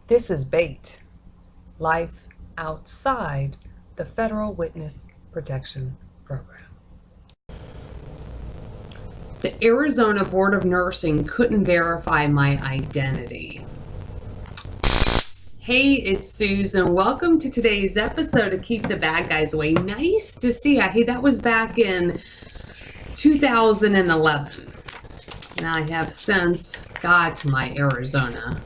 This is BAIT, Life Outside the Federal Witness Protection Program. The Arizona Board of Nursing couldn't verify my identity. Hey, it's Susan. Welcome to today's episode of Keep the Bad Guys Away. Nice to see you. Hey, that was back in 2011. And I have since got my Arizona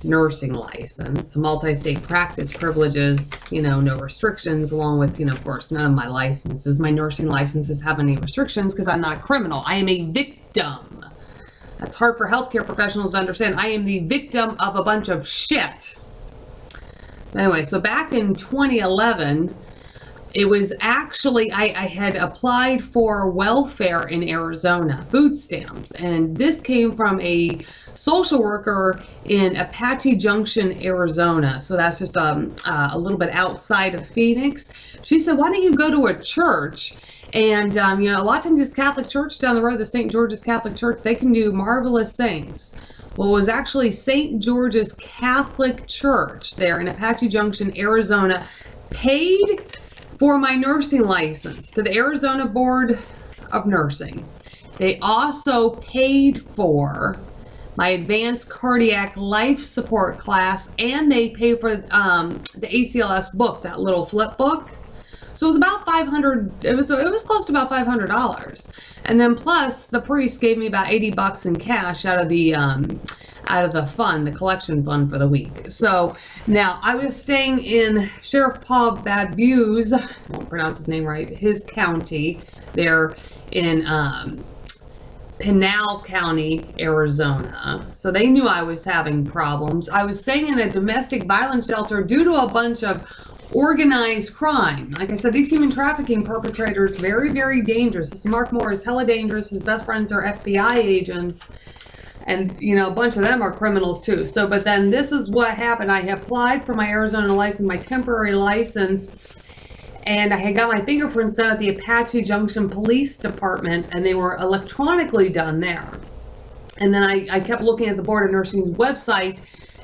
nursing license, multi-state practice privileges, no restrictions, along with, of course, none of my licenses. My nursing licenses have any restrictions because I'm not a criminal. I am a victim. That's hard for healthcare professionals to understand. I am the victim of a bunch of shit. Anyway, so back in 2011, it was actually, I had applied for welfare in Arizona, food stamps, and this came from a social worker in Apache Junction, Arizona. So that's just a little bit outside of Phoenix. She said, why don't you go to a church? And, a lot of times this Catholic church down the road, the St. George's Catholic Church, they can do marvelous things. Well, it was actually St. George's Catholic Church there in Apache Junction, Arizona, paid for my nursing license to the Arizona Board of Nursing. They also paid for my advanced cardiac life support class, and they paid for the ACLS book, that little flip book. So it was about $500. It was close to about $500, and then plus the priest gave me about $80 in cash out of the fund, the collection fund for the week. So now I was staying in Sheriff Paul Babu's, I won't pronounce his name right, his county there in Pinal County, Arizona. So they knew I was having problems. I was staying in a domestic violence shelter due to a bunch of organized crime. Like I said, these human trafficking perpetrators, very, very dangerous. This Mark Moore is hella dangerous. His best friends are FBI agents. And, a bunch of them are criminals too. So, but then this is what happened. I applied for my Arizona license, my temporary license, and I had got my fingerprints done at the Apache Junction Police Department, and they were electronically done there. And then I kept looking at the Board of Nursing's website,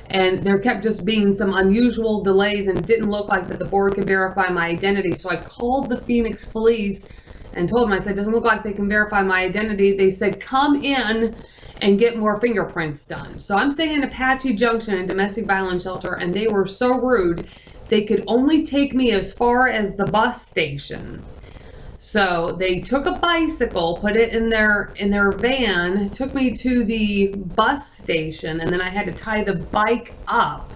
and there kept just being some unusual delays, and it didn't look like that the board could verify my identity. So I called the Phoenix police and told them, I said, it doesn't look like they can verify my identity. They said, come in and get more fingerprints done. So I'm staying in Apache Junction, a domestic violence shelter, and they were so rude. They could only take me as far as the bus station. So they took a bicycle, put it in their van, took me to the bus station, and then I had to tie the bike up.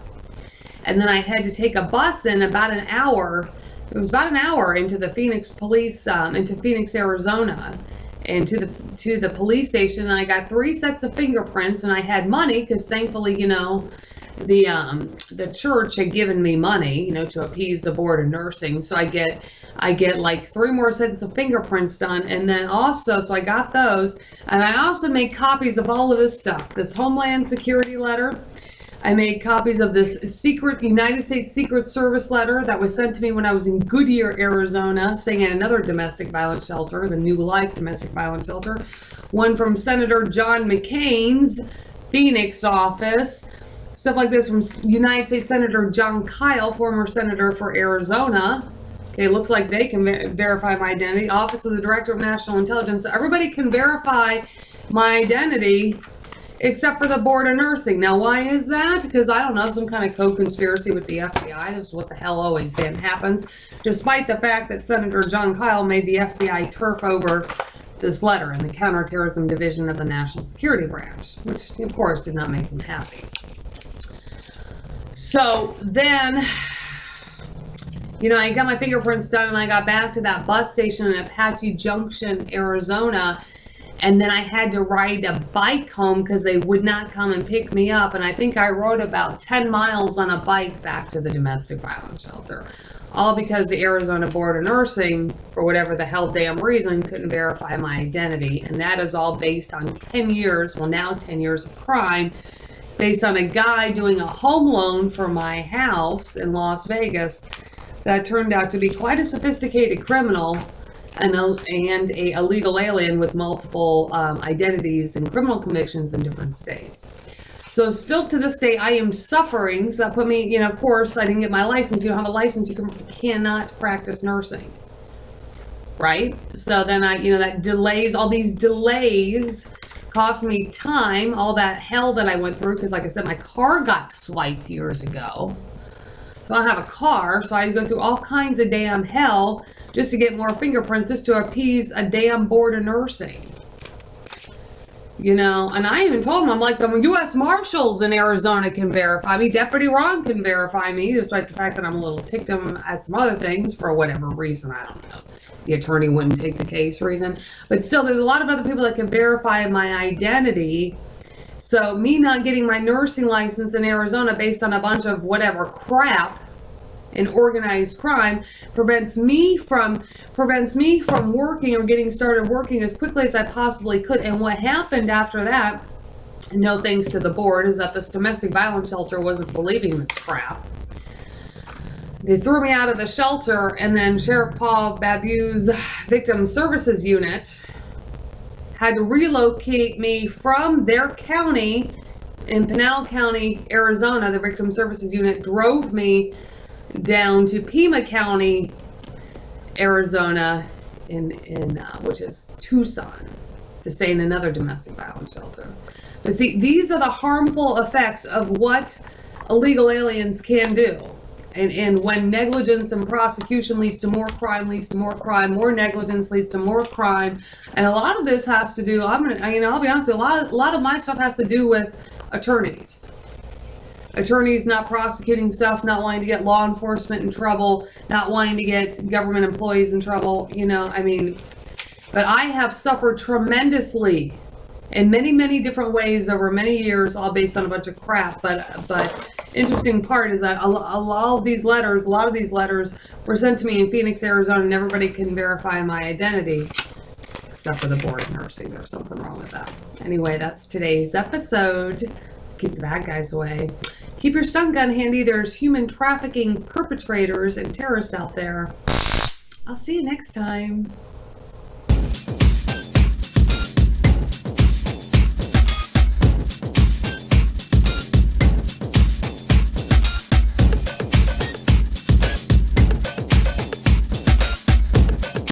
And then I had to take a bus in about an hour. It was about an hour into the Phoenix police, into Phoenix, Arizona, and to the police station. And I got 3 sets of fingerprints, and I had money because thankfully, the church had given me money, to appease the Board of Nursing. So I get like 3 more sets of fingerprints done, and then also, so I got those, and I also made copies of all of this stuff. This Homeland Security letter. I made copies of this secret United States Secret Service letter that was sent to me when I was in Goodyear, Arizona, staying in another domestic violence shelter, the New Life domestic violence shelter. One from Senator John McCain's Phoenix office. Stuff like this from United States Senator John Kyle, former senator for Arizona. Okay, it looks like they can verify my identity. Office of the Director of National Intelligence. So everybody can verify my identity except for the Board of Nursing. Now, why is that? Because, I don't know, some kind of co-conspiracy with the FBI. This is what the hell always damn happens. Despite the fact that Senator John Kyle made the FBI turf over this letter in the Counterterrorism Division of the National Security Branch, which, of course, did not make them happy. So then, I got my fingerprints done, and I got back to that bus station in Apache Junction, Arizona, and then I had to ride a bike home because they would not come and pick me up, and I think I rode about 10 miles on a bike back to the domestic violence shelter, all because the Arizona Board of Nursing, for whatever the hell damn reason, couldn't verify my identity, and that is all based on 10 years, well now 10 years of crime, based on a guy doing a home loan for my house in Las Vegas that turned out to be quite a sophisticated criminal and a illegal alien with multiple identities and criminal convictions in different states. So still to this day, I am suffering. So that put me, you know, of course, I didn't get my license. You don't have a license, you cannot practice nursing. Right? So then I, you know, that delays, all these delays cost me time, all that hell that I went through, because like I said, my car got swiped years ago. So I have a car, so I had to go through all kinds of damn hell just to get more fingerprints, just to appease a damn board of nursing. You know, and I even told him, I'm like, the U.S. Marshals in Arizona can verify me. Deputy Ron can verify me, despite the fact that I'm a little ticked him at some other things for whatever reason. I don't know. The attorney wouldn't take the case reason. But still, there's a lot of other people that can verify my identity. So me not getting my nursing license in Arizona based on a bunch of whatever crap and organized crime prevents me from working or getting started working as quickly as I possibly could. And what happened after that, no thanks to the board, is that this domestic violence shelter wasn't believing this crap. They threw me out of the shelter, and then Sheriff Paul Babu's Victim Services Unit had to relocate me from their county in Pinal County, Arizona. The Victim Services Unit drove me down to Pima County, Arizona, which is Tucson, to stay in another domestic violence shelter. But see, these are the harmful effects of what illegal aliens can do. And when negligence and prosecution leads to more crime, more negligence leads to more crime. And a lot of this has to do, I'll be honest with you, a lot of my stuff has to do with attorneys. Attorneys not prosecuting stuff, not wanting to get law enforcement in trouble, not wanting to get government employees in trouble, you know, I mean, but I have suffered tremendously in many, many different ways over many years, all based on a bunch of crap. But interesting part is that a lot of these letters were sent to me in Phoenix, Arizona, and everybody can verify my identity, except for the board of nursing. There's something wrong with that. Anyway, that's today's episode. Keep the bad guys away. Keep your stun gun handy. There's human trafficking perpetrators and terrorists out there. I'll see you next time.